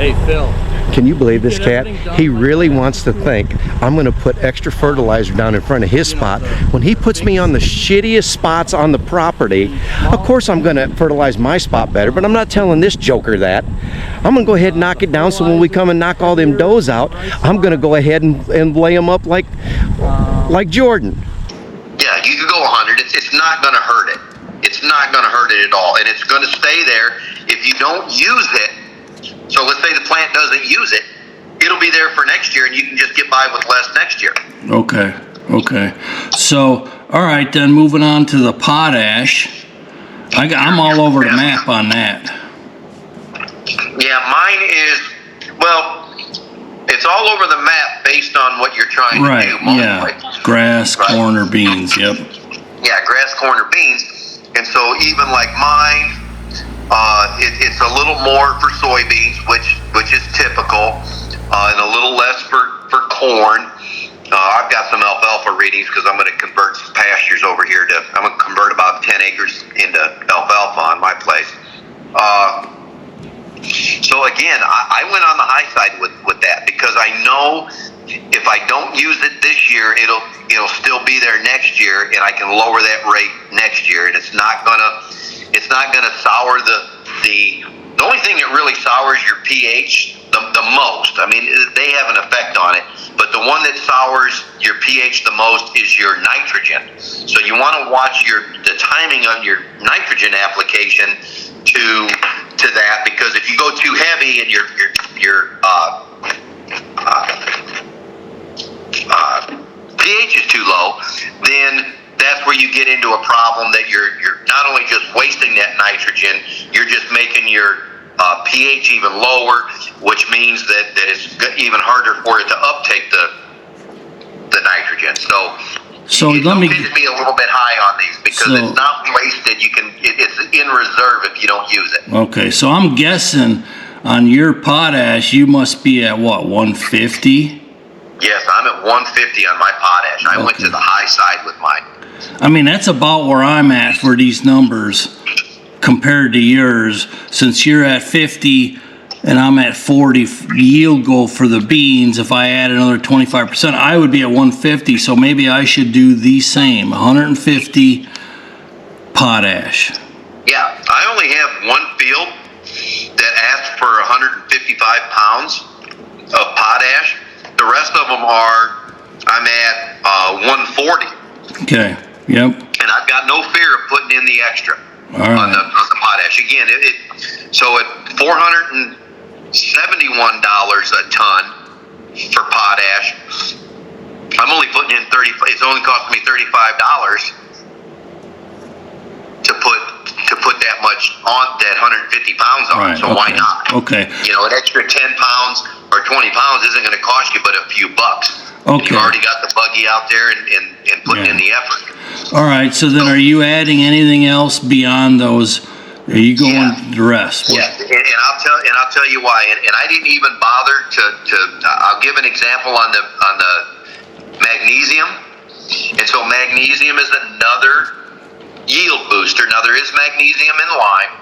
Hey, Phil. Can you believe this cat? He really wants to think I'm going to put extra fertilizer down in front of his spot. When he puts me on the shittiest spots on the property, of course I'm going to fertilize my spot better, but I'm not telling this joker that. I'm going to go ahead and knock it down, so when we come and knock all them does out, I'm going to go ahead and lay them up like Jordan. Yeah, you can go 100. It's not going to hurt it. It's not going to hurt it at all, and it's going to stay there. If you don't use it, so let's say the plant doesn't use it, it'll be there for next year, and you can just get by with less next year. Okay, okay. So, all right, then moving on to the potash. I'm all over the map on that. Yeah, mine is, well, it's all over the map based on what you're trying to do. Right, yeah. Grass, corn, or beans, yep. Yeah, grass, corn, or beans. And so even like mine, it's a little more for soybeans, which is typical, and a little less for corn. I've got some alfalfa readings because I'm going to convert some pastures over here I'm going to convert about 10 acres into alfalfa on my place. So again, I went on the high side with that because I know if I don't use it this year, it'll still be there next year, and I can lower that rate next year, and it's not gonna sour the only thing that really sours your pH the most. I mean, they have an effect on it, but the one that sours your pH the most is your nitrogen. So you want to watch the timing of your nitrogen application to that, because if you go too heavy and your pH is too low, then that's where you get into a problem that you're not only just wasting that nitrogen, you're just making your pH even lower, which means that it's even harder for it to uptake the nitrogen. So let me to be a little bit high on these because it's not wasted. It's in reserve if you don't use it. Okay, so I'm guessing on your potash, you must be at what, 150? Yes, I'm at 150 on my potash. I went to the high side with mine. I mean, that's about where I'm at for these numbers compared to yours. Since you're at 50 and I'm at 40 yield goal for the beans, if I add another 25%, I would be at 150. So maybe I should do the same, 150 potash. Yeah, I only have one field that asked for 155 pounds of potash. The rest of them I'm at 140. Okay, yep. And I've got no fear of putting in the extra on the potash. Again, so at $471 a ton for potash, I'm only putting in it's only costing me $35 to put that much on, that 150 pounds on. Right, so okay. Why not? Okay. You know, an extra 10 pounds or 20 pounds isn't going to cost you but a few bucks. Okay. You've already got the buggy out there and putting in the effort. All right. So then, are you adding anything else beyond those? Are you going the rest? Yeah, and I'll tell you why. And I didn't even bother to. I'll give an example on the magnesium. And so magnesium is another yield booster. Now there is magnesium in lime,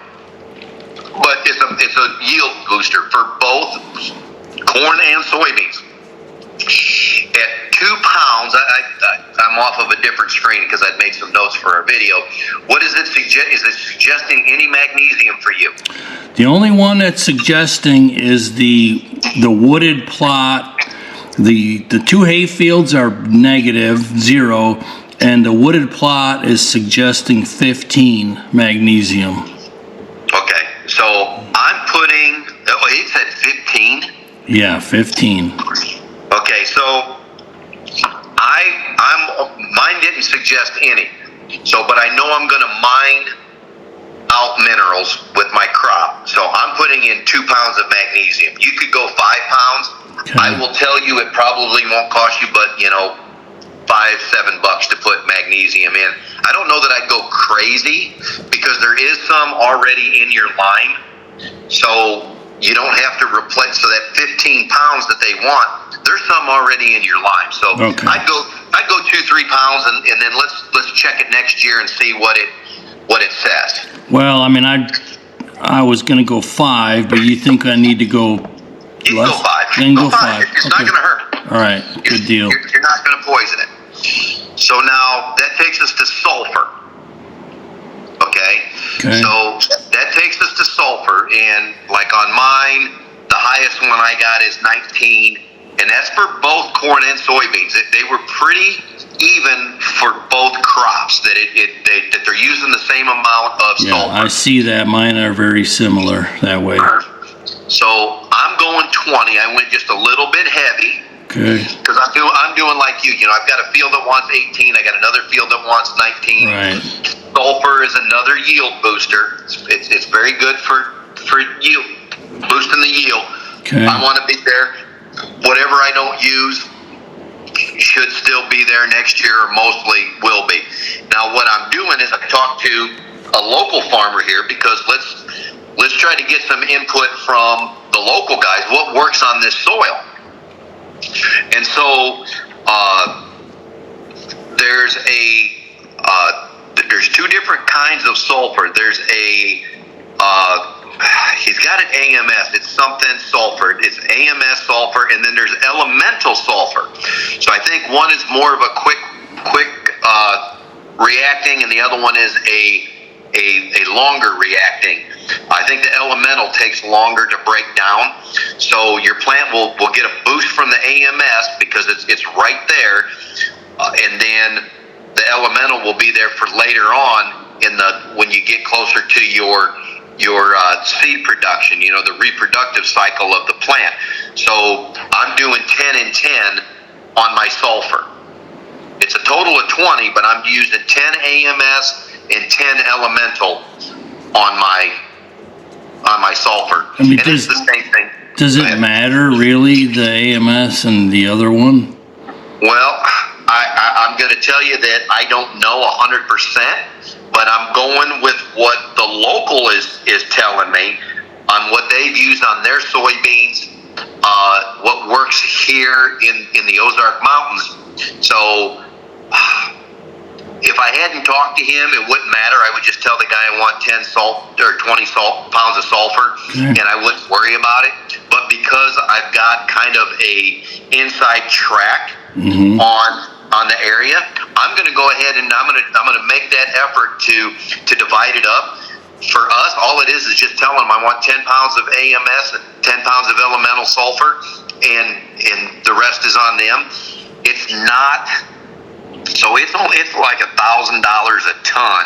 but it's a yield booster for both corn and soybeans. At 2 pounds, I'm off of a different screen because I'd made some notes for our video. What is it suggest? Is it suggesting any magnesium for you? The only one that's suggesting is the wooded plot. The two hay fields are negative 0, and the wooded plot is suggesting 15 magnesium. Okay, so I'm putting. Oh, it said 15. Yeah, 15. Okay, so mine didn't suggest any. So, but I know I'm going to mine out minerals with my crop. So I'm putting in 2 pounds of magnesium. You could go 5 pounds. Okay. I will tell you it probably won't cost you but, $5-7 to put magnesium in. I don't know that I'd go crazy because there is some already in your lime. So you don't have to replace, so that 15 pounds that they want, there's some already in your lime. So okay. I'd go 2-3 pounds and then let's check it next year and see what it says. Well, I mean, I was going to go 5, but you think I need to go You can go 5. Then go 5. It's not going to hurt. All right, good deal. You're not going to poison it. So now that takes us to sulfur. Okay? So that takes us to sulfur, and like on mine, the highest one I got is 19, and that's for both corn and soybeans. They were pretty even for both crops, that that they're using the same amount of sulfur. I see that. Mine are very similar that way. So I'm going 20. I went just a little bit heavy. Okay. Because I'm doing like you. I've got a field that wants 18. I got another field that wants 19. Right. Sulfur is another yield booster. It's very good for yield, boosting the yield. Okay. I want to be there. Whatever I don't use should still be there next year, or mostly will be. Now, what I'm doing is I talked to a local farmer here, because let's try to get some input from the local guys. What works on this soil? And so there's two different kinds of sulfur. There's he's got an AMS. It's something sulfur. It's AMS sulfur, and then there's elemental sulfur. So I think one is more of a quick reacting, and the other one is a longer reacting. I think the elemental takes longer to break down, so your plant will get a boost from the AMS because it's right there, and then the elemental will be there for later on when you get closer to your seed production, the reproductive cycle of the plant. So I'm doing 10 and 10 on my sulfur. It's a total of 20, but I'm using 10 AMS and 10 elemental on my sulfur. I mean, and it's the same thing. Does it matter really, the AMS and the other one? Well, I'm going to tell you that I don't know 100%, but I'm going with what the local is telling me on what they've used on their soybeans, what works here in the Ozark Mountains. So if I hadn't talked to him, it wouldn't matter. I would just tell the guy I want 10 20 pounds of sulfur, and I wouldn't worry about it. But because I've got kind of a inside track on the area, I'm going to go ahead and I'm going to make that effort to divide it up. For us, all it is just telling them I want 10 pounds of AMS and 10 pounds of elemental sulfur, and the rest is on them. It's not. So it's like $1,000 a ton,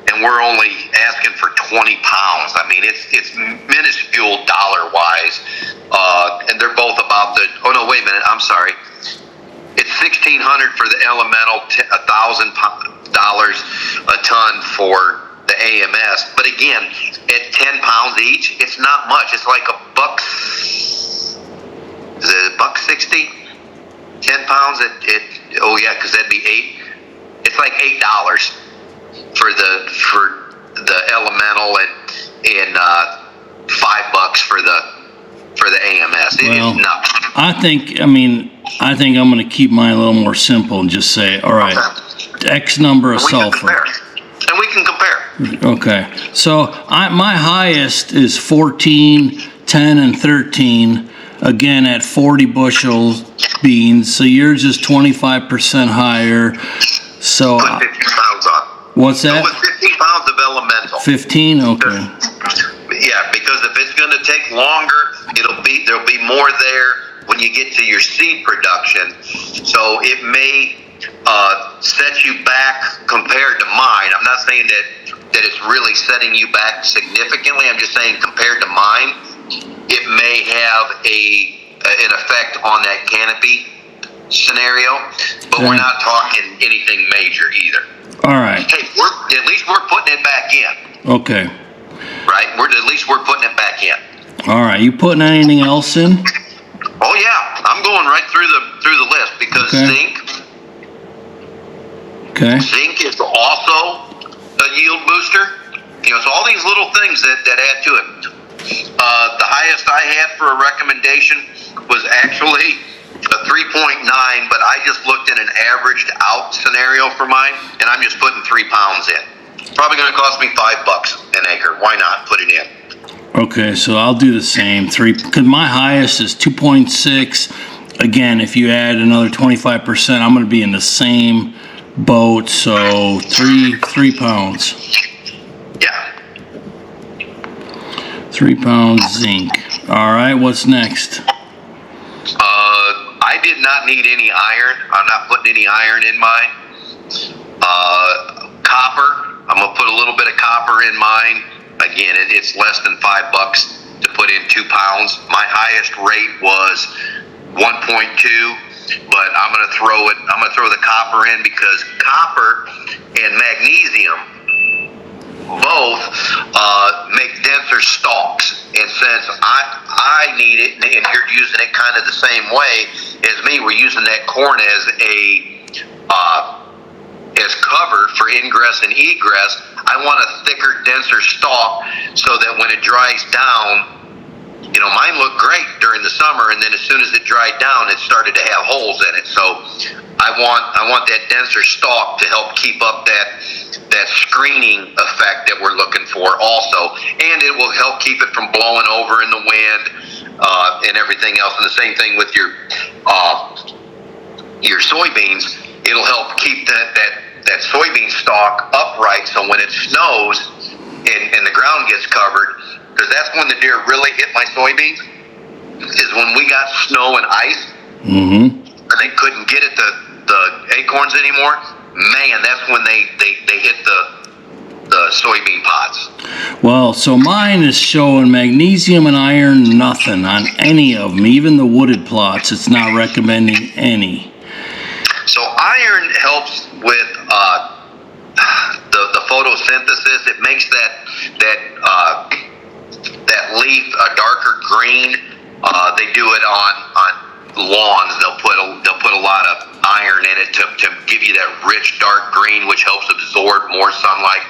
and we're only asking for 20 pounds. I mean, it's minuscule dollar wise, and they're both about the. Oh no, wait a minute. I'm sorry. It's $1,600 for the elemental, $1,000 a ton for the AMS. But again, at 10 pounds each, it's not much. It's like $1. Is it $1.60? 10 pounds oh yeah, because that'd be it's like $8 for the elemental, and $5 for the AMS. It is nuts. I think I'm going to keep mine a little more simple and just say, all right, X number of sulfur. And we can compare. Okay, so my highest is 14, 10, and 13. Again, at 40 bushel beans, so yours is 25% higher. So put 15 pounds on. What's that? Go with 15 pounds of elemental. 15, okay. Yeah, because if it's going to take longer, there'll be more there when you get to your seed production. So it may set you back compared to mine. I'm not saying that it's really setting you back significantly. I'm just saying compared to mine, it may have an effect on that canopy scenario, but we're not talking anything major either. All right. Hey, at least we're putting it back in. Okay. Right? At least we're putting it back in. All right. You putting anything else in? Oh yeah, I'm going right through the list because zinc. Okay. Zinc is also a yield booster. So all these little things that add to it. The highest I had for a recommendation was actually a 3.9, but I just looked at an averaged out scenario for mine, and I'm just putting 3 pounds in. Probably going to cost me $5 an acre. Why not put it in? Okay, so I'll do the same. 3, because my highest is 2.6. Again, if you add another 25%, I'm going to be in the same boat. So 3 pounds. Yeah. 3 pounds zinc. All right, what's next? I did not need any iron. I'm not putting any iron in mine. Copper. I'm gonna put a little bit of copper in mine. Again, it's less than $5 to put in 2 pounds. My highest rate was 1.2, but I'm gonna throw the copper in because copper and magnesium both make denser stalks. And since I need it, and you're using it kind of the same way as me, we're using that corn as as cover for ingress and egress. I want a thicker, denser stalk so that when it dries down, mine looked great during the summer, and then as soon as it dried down, it started to have holes in it. So I want that denser stalk to help keep up that screening effect that we're looking for also, and it will help keep it from blowing over in the wind and everything else. And the same thing with your soybeans. It'll help keep that soybean stalk upright, so when it snows and the ground gets covered, because that's when the deer really hit my soybeans, is when we got snow and ice, and they couldn't get at the acorns anymore. Man, that's when they hit the soybean pods. Well, so mine is showing magnesium and iron nothing on any of them, even the wooded plots. It's not recommending any. So iron helps with the photosynthesis. It makes that leaf a darker green. They do it on lawns. They'll put a lot of iron in it to give you that rich dark green, which helps absorb more sunlight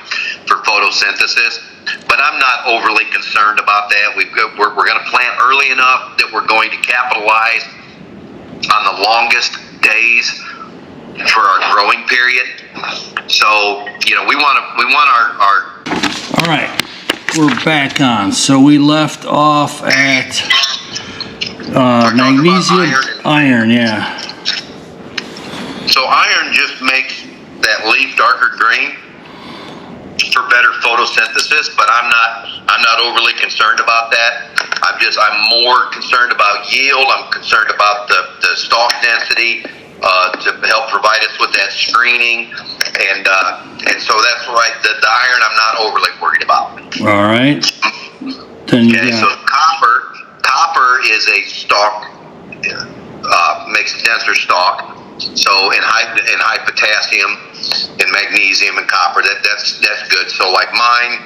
for photosynthesis. But I'm not overly concerned about that. We're going to plant early enough that we're going to capitalize on the longest days for our growing period. So we want our. All right, we're back on. So we left off at magnesium, iron, yeah. So iron just makes that leaf darker green for better photosynthesis, but I'm not overly concerned about that. I'm more concerned about yield. I'm concerned about the stalk density to help provide us with that screening, and so that's right. The iron I'm not overly worried about. All right. Then you so copper is a stalk, makes a denser stalk. So in high potassium and magnesium and copper, that's good. So like mine,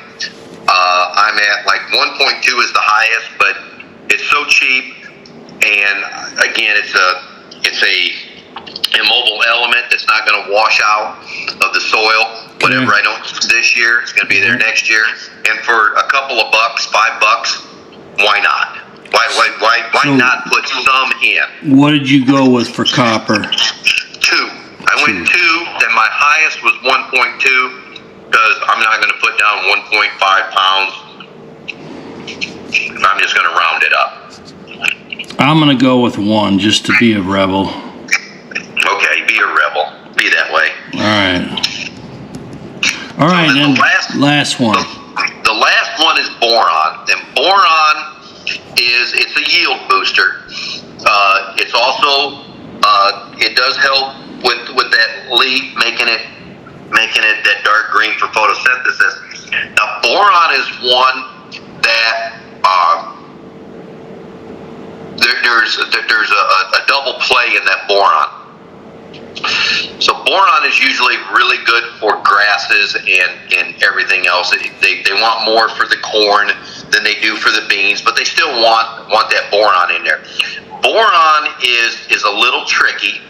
I'm at like 1.2 is the highest, but it's so cheap, and again, it's a immobile element that's not going to wash out of the soil. Whatever I don't use this year, it's going to be there next year. And for a couple of bucks, $5, why not? Why not put some in? What did you go with for copper? 2. I went 2, and my highest was 1.2 because I'm not going to put down 1.5 pounds. I'm just going to round it up. I'm going to go with 1 just to be a rebel. Okay, be a rebel. Be that way. All right, and last one. The last one is boron. And boron it's a yield booster. It's also it does help with that leaf, making it that dark green for photosynthesis. Now boron is one that there's a double play in that boron. So boron is usually really good for grasses and everything else. They want more for the corn than they do for the beans, but they still want that boron in there. Boron is a little tricky,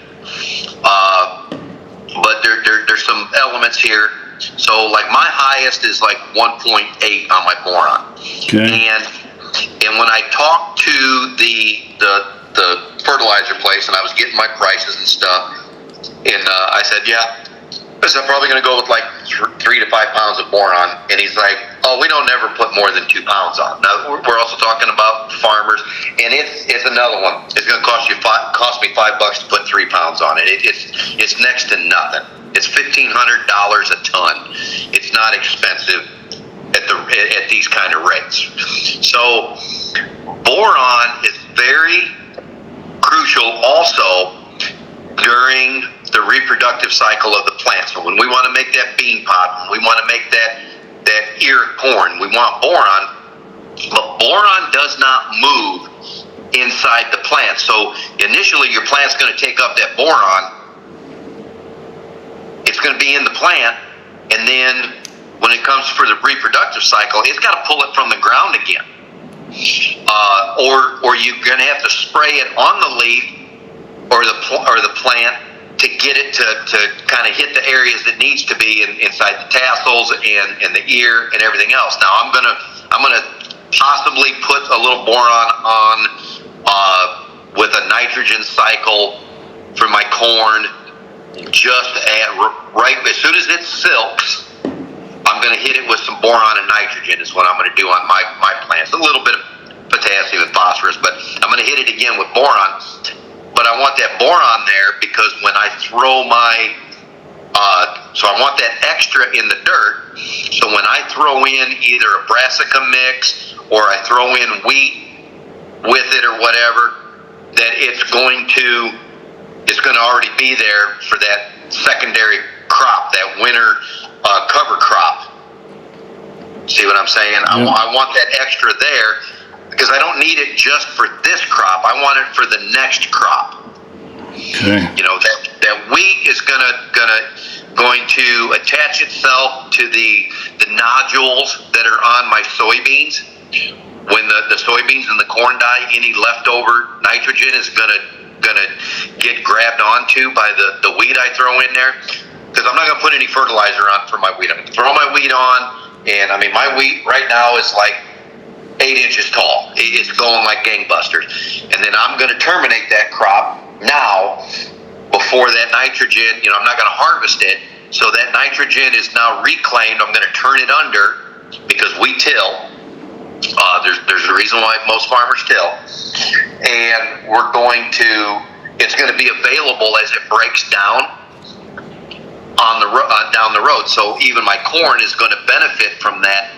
but there's some elements here. So like my highest is like 1.8 on my boron. Okay. And when I talked to the fertilizer place and I was getting my prices and stuff, and I said, yeah, So I'm probably going to go with like 3 to 5 pounds of boron. And he's like, oh, we don't ever put more than 2 pounds on. Now, we're also talking about farmers, and it's another one. It's going to cost me $5 to put 3 pounds on it. It's next to nothing. It's $1,500 a ton. It's not expensive at these kind of rates. So boron is very crucial also during the reproductive cycle of the plant. So when we want to make that bean pod, when we want to make that ear corn, we want boron, but boron does not move inside the plant. So initially your plant's going to take up that boron. It's going to be in the plant, and then when it comes for the reproductive cycle, it's got to pull it from the ground again. Or you're going to have to spray it on the leaf or the plant to get it to kind of hit the areas that needs to be inside the tassels and the ear and everything else. Now I'm gonna possibly put a little boron on with a nitrogen cycle for my corn. Just right as soon as it silks, I'm going to hit it with some boron and nitrogen is what I'm going to do on my plants. A little bit of potassium and phosphorus, but I'm going to hit it again with boron. But I want that boron there because when I throw so I want that extra in the dirt. So when I throw in either a brassica mix or I throw in wheat with it or whatever, that it's going to already be there for that secondary crop, that winter cover crop. See what I'm saying? Yeah. I want that extra there because I don't need it just for this crop. I want it for the next crop. Okay. You know, that wheat is going to attach itself to the nodules that are on my soybeans. When the soybeans and the corn die, any leftover nitrogen is gonna get grabbed onto by the wheat I throw in there. Because I'm not gonna put any fertilizer on for my wheat. I'm gonna throw my wheat on, and I mean my wheat right now is like 8 inches tall. It's going like gangbusters. And then I'm gonna terminate that crop now before that nitrogen. You know, I'm not gonna harvest it, so that nitrogen is now reclaimed. I'm gonna turn it under because we till. There's a reason why most farmers till, and it's going to be available as it breaks down on down the road. So even my corn is going to benefit from that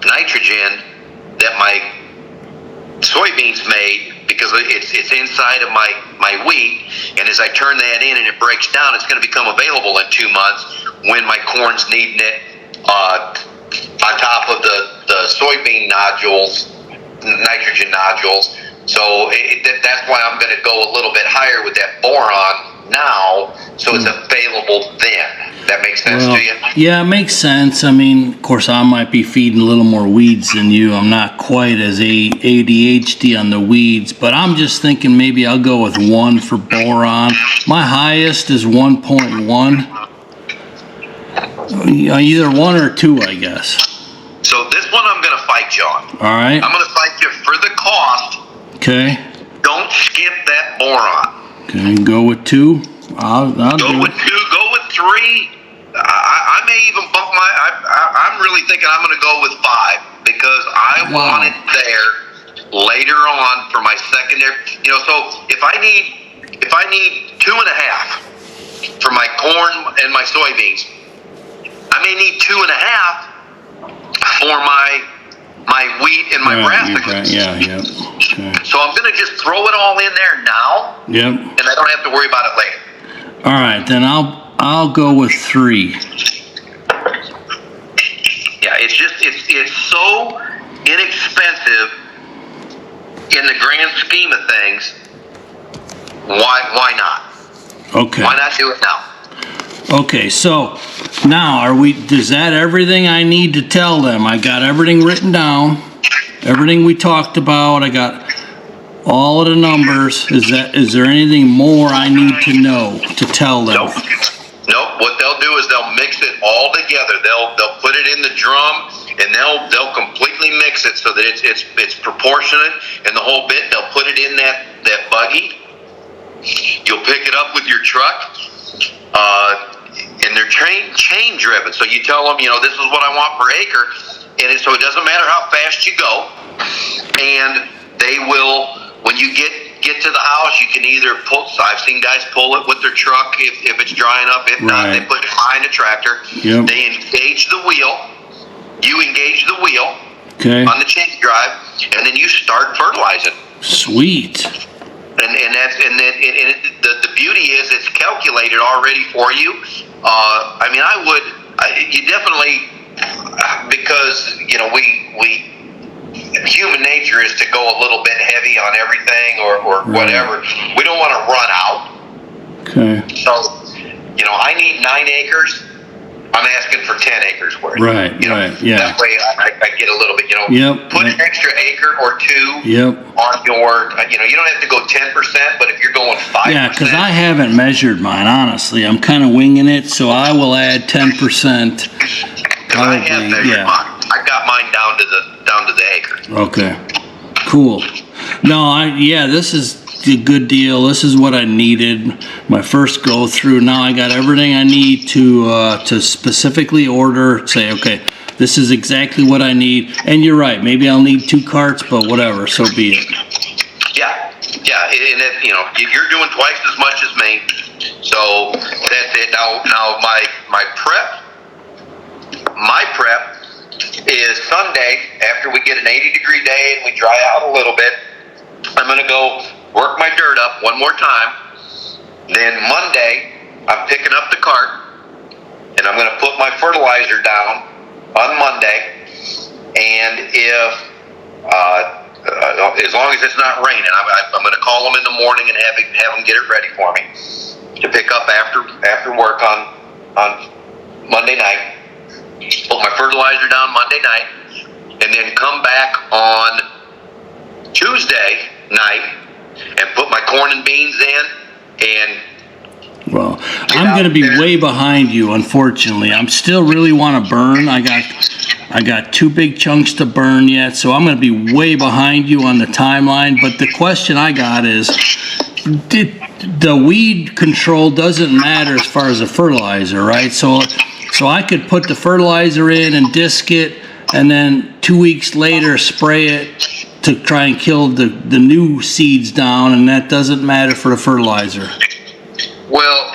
nitrogen that my soybeans made because it's inside of my wheat, and as I turn that in and it breaks down, it's going to become available in 2 months when my corn's needing it on top of the soybean nodules, nitrogen nodules. So that's why I'm going to go a little bit higher with that boron now, so it's available then. That makes sense to you? Yeah, it makes sense. I mean, of course, I might be feeding a little more weeds than you. I'm not quite as ADHD on the weeds, but I'm just thinking maybe I'll go with 1 for boron. My highest is 1.1. Either 1 or 2, I guess. So this one I'm going to fight you on. All right. I'm going to fight you for the cost. Okay. Don't skip that boron. Okay, go with 2. I'll go with 2. Go with 3. I may even bump I'm really thinking I'm going to go with 5 because I want it there later on for my secondary. You know, so if I need 2.5 for my corn and my soybeans, I may need 2.5 for my wheat and my brassicas. Yeah. Okay. So I'm going to just throw it all in there now. Yep. And I don't have to worry about it later. All right, then I'll go with 3. Yeah, it's so inexpensive in the grand scheme of things. Why not? Okay. Why not do it now? Okay, so now is that everything I need to tell them? I got everything written down, everything we talked about. I got all of the numbers. Is there anything more I need to know to tell them? Nope. What they'll do is they'll mix it all together. They'll put it in the drum and they'll completely mix it so that it's proportionate and the whole bit. They'll put it in that buggy. You'll pick it up with your truck. and they're chain driven. So you tell them, this is what I want per acre, and so it doesn't matter how fast you go, and they will. When you get to the house, you can either pull. I've seen guys pull it with their truck if it's dry enough. If not, they put it behind a tractor. Yep. They engage the wheel. You engage the wheel on the chain drive, and then you start fertilizing. Sweet. And that's the beauty is it's calculated already for you. You definitely, because we human nature is to go a little bit heavy on everything or whatever. We don't want to run out. Okay. So, I need 9 acres. I'm asking for 10 acres worth. Right. Yeah. That way I get a little bit, Yep. Put an extra acre or 2 on your, you don't have to go 10%, but if you're going 5%. Yeah, because I haven't measured mine, honestly. I'm kind of winging it, so I will add 10%. Because I have measured mine. I got mine down to the acre. Okay. Cool. No, this is a good deal. This is what I needed. My first go through. Now I got everything I need to specifically order. Say, okay, this is exactly what I need. And you're right. Maybe I'll need 2 carts, but whatever. So be it. Yeah. And you're doing twice as much as me. So that's it. Now my prep is Sunday after we get an 80-degree day and we dry out a little bit. I'm going to go work my dirt up one more time. Then Monday, I'm picking up the cart and I'm going to put my fertilizer down on Monday. And if, as long as it's not raining, I'm going to call them in the morning and have them get it ready for me to pick up after work on Monday night. Put my fertilizer down Monday night, and then come back on Tuesday night and put my corn and beans in. Well, I'm going to be way behind you, unfortunately. I'm still really want to burn. I got 2 big chunks to burn yet, so I'm going to be way behind you on the timeline. But the question I got is, the weed control doesn't matter as far as the fertilizer, right? So I could put the fertilizer in and disc it, and then 2 weeks later spray it to try and kill the new seeds down, and that doesn't matter for the fertilizer. Well,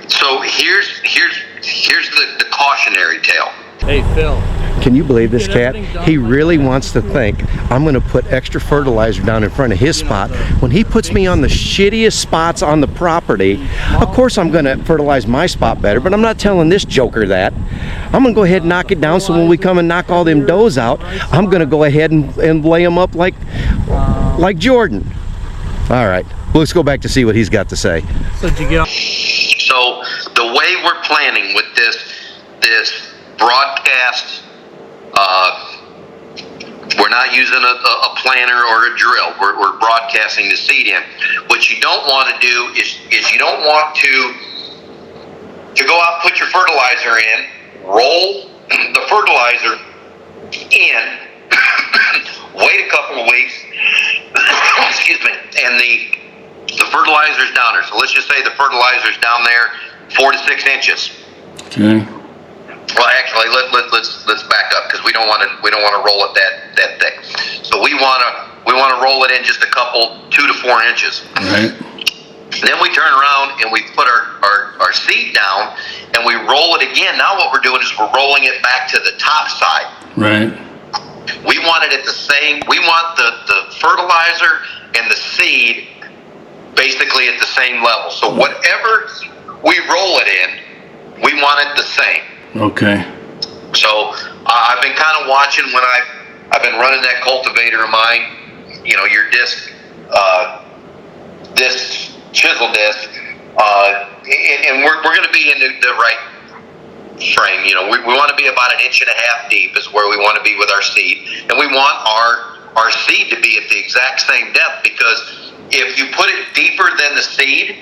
so here's the cautionary tale. Hey, Phil. Can you believe this cat? He really wants to think I'm going to put extra fertilizer down in front of his spot. When he puts me on the shittiest spots on the property, of course I'm going to fertilize my spot better, but I'm not telling this joker that. I'm going to go ahead and knock it down, so when we come and knock all them does out, I'm going to go ahead and lay them up like Jordan. All right, let's go back to see what he's got to say. So the way we're planning with this broadcast, we're not using a planter or a drill. We're broadcasting the seed in. What you don't want to do is you don't want to go out and put your fertilizer in, roll the fertilizer in, wait a couple of weeks, excuse me, and the fertilizer's down there. So let's just say the fertilizer's down there 4 to 6 inches. Okay. Well, actually, let's back up because we don't want to roll it that thick. So we want to roll it in just a couple 2 to 4 inches. Right. Then we turn around and we put our seed down and we roll it again. Now what we're doing is we're rolling it back to the top side. Right. We want it at the same. We want the fertilizer and the seed basically at the same level. So whatever we roll it in, we want it the same. Okay. So I've been kind of watching when I've been running that cultivator of mine, your disc chisel disc, and we're going to be in the right frame. We want to be about 1.5 inches deep is where we want to be with our seed, and we want our seed to be at the exact same depth, because if you put it deeper than the seed,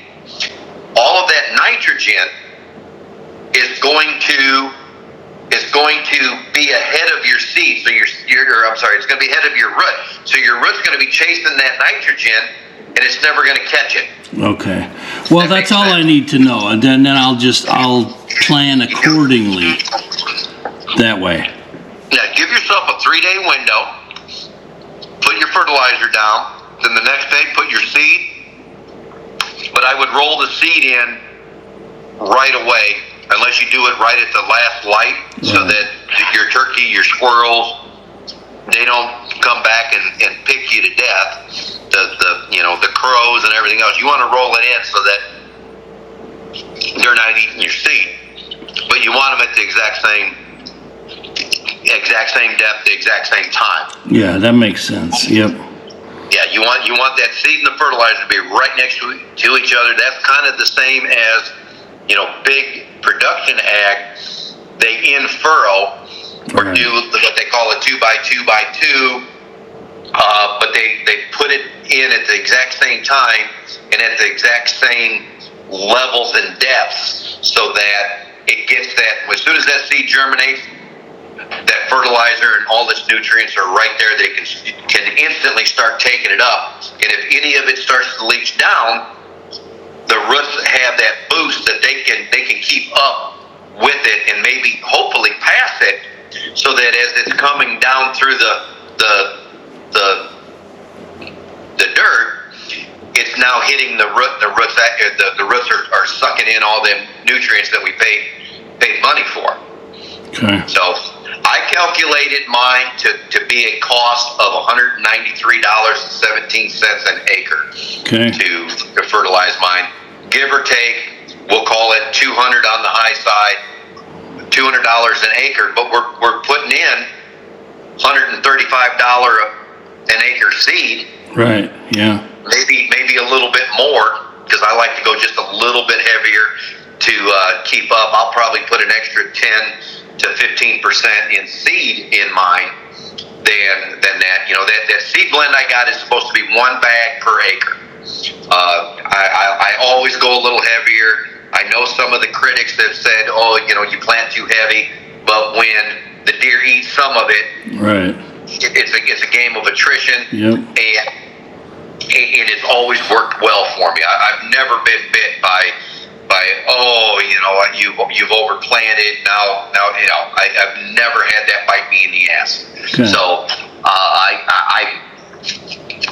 all of that nitrogen is going to be ahead of your seed. So it's going to be ahead of your root. So your root's going to be chasing that nitrogen, and and it's never going to catch it. Okay. Well, that's all I need to know, and then I'll plan accordingly that way. Yeah, give yourself a 3-day window. Put your fertilizer down. Then the next day, put your seed. But I would roll the seed in right away, unless you do it right at the last light, so that your turkey, your squirrels, they don't come back and pick you to death. The crows and everything else. You want to roll it in so that they're not eating your seed, but you want them at the exact same depth, the exact same time. Yeah, that makes sense. Yep. Yeah, you want that seed and the fertilizer to be right next to each other. That's kind of the same as, big production ag. They in-furrow or do what they call a 2x2x2, but they put it in at the exact same time and at the exact same levels and depths, so that it gets that, as soon as that seed germinates, that fertilizer and all its nutrients are right there. They can instantly start taking it up, and if any of it starts to leach down, the roots have that boost that they can keep up with it and maybe hopefully pass it, so that as it's coming down through the dirt, it's now hitting the root. The roots are sucking in all the nutrients that we paid money for. Okay. So I calculated mine to be a cost of $193.17 an acre. Okay. To fertilize mine, give or take. We'll call it $200 on the high side, $200 an acre. But we're putting in $135 an acre seed. Right. Yeah. Maybe a little bit more, because I like to go just a little bit heavier to keep up. I'll probably put an extra 10 to 15% in seed in mine than that. That seed blend I got is supposed to be 1 bag per acre. I always go a little heavier. I know some of the critics have said, you plant too heavy, but when the deer eat some of it, right, it's a game of attrition. Yep. And it's always worked well for me. I've never been bit by you've overplanted. Now I've never had that bite me in the ass. Okay. So I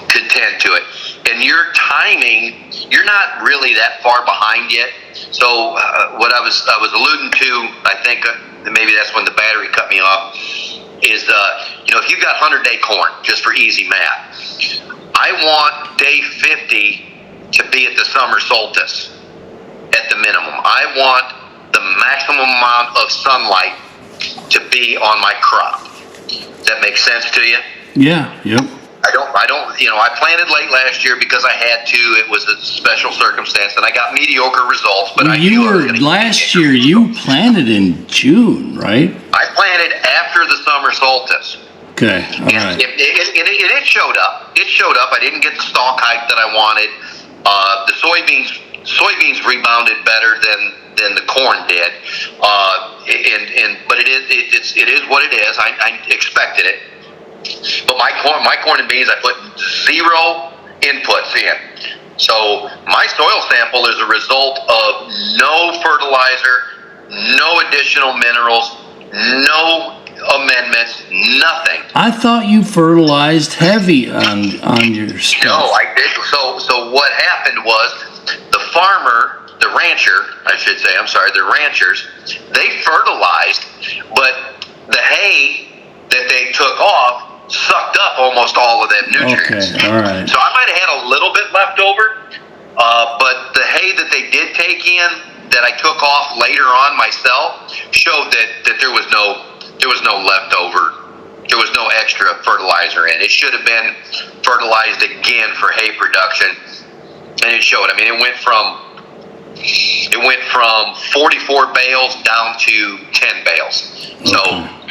contend to it. And your timing, you're not really that far behind yet. So what I was alluding to, I think maybe that's when the battery cut me off, is if you've got 100-day corn, just for easy math, I want day 50 to be at the summer solstice at the minimum. I want the maximum amount of sunlight to be on my crop. Does that make sense to you? Yeah. Yep. I planted late last year because I had to. It was a special circumstance, and I got mediocre results. But last year you planted in June, right? I planted after the summer solstice. Okay. All right. It showed up. It showed up. I didn't get the stalk height that I wanted. The soybeans rebounded better than the corn did. But it is what it is. I expected it. But my corn and beans, I put 0 inputs in. So my soil sample is a result of no fertilizer, no additional minerals, no amendments, nothing. I thought you fertilized heavy on your stuff. No, I did. So what happened was the ranchers, they fertilized, but the hay that they took off sucked up almost all of them nutrients. Okay, all right. So I might have had a little bit left over, but the hay that they did take in that I took off later on myself showed that there was no leftover. There was no extra fertilizer in. It should have been fertilized again for hay production, and it showed. I mean, it went from 44 bales down to 10 bales. So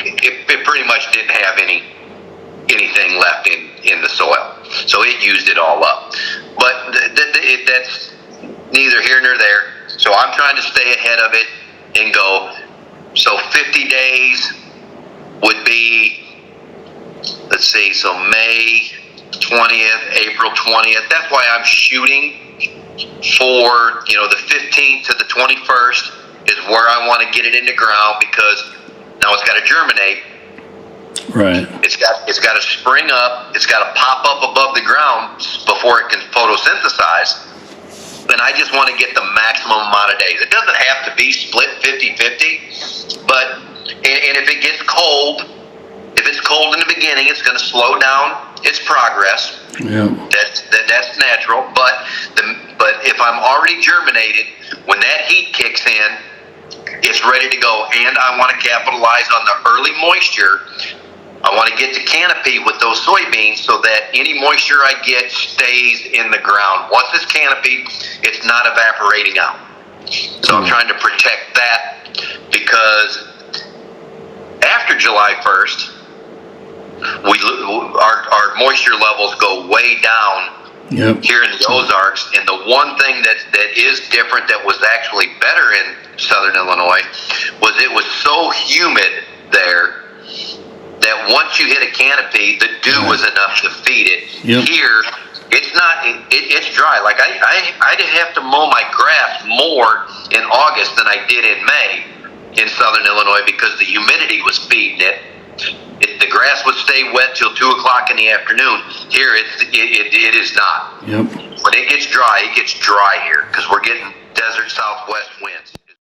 it pretty much didn't have anything left in the soil. So it used it all up. But that's neither here nor there. So I'm trying to stay ahead of it and go. So 50 days would be, let's see, so May, 20th, April 20th. That's why I'm shooting for, the 15th to the 21st is where I want to get it in the ground, because now it's got to germinate. Right. It's got to spring up. It's got to pop up above the ground before it can photosynthesize. And I just want to get the maximum amount of days. It doesn't have to be split 50-50, but and if it gets cold, if it's cold in the beginning, it's going to slow down its progress. Yeah. That's natural. But if I'm already germinated, when that heat kicks in, it's ready to go. And I want to capitalize on the early moisture. I want to get the canopy with those soybeans so that any moisture I get stays in the ground. Once it's canopied, it's not evaporating out. So I'm trying to protect that, because after July 1st, our moisture levels go way down. Yep. Here in the Ozarks, and the one thing that is different, that was actually better in Southern Illinois, was it was so humid there that once you hit a canopy, the dew was enough to feed it. Yep. Here, it's not. It's dry. Like I didn't have to mow my grass more in August than I did in May in Southern Illinois, because the humidity was feeding it. The grass would stay wet till 2 o'clock in the afternoon. Here, it is not. Yep. When it gets dry here, because we're getting desert southwest winds.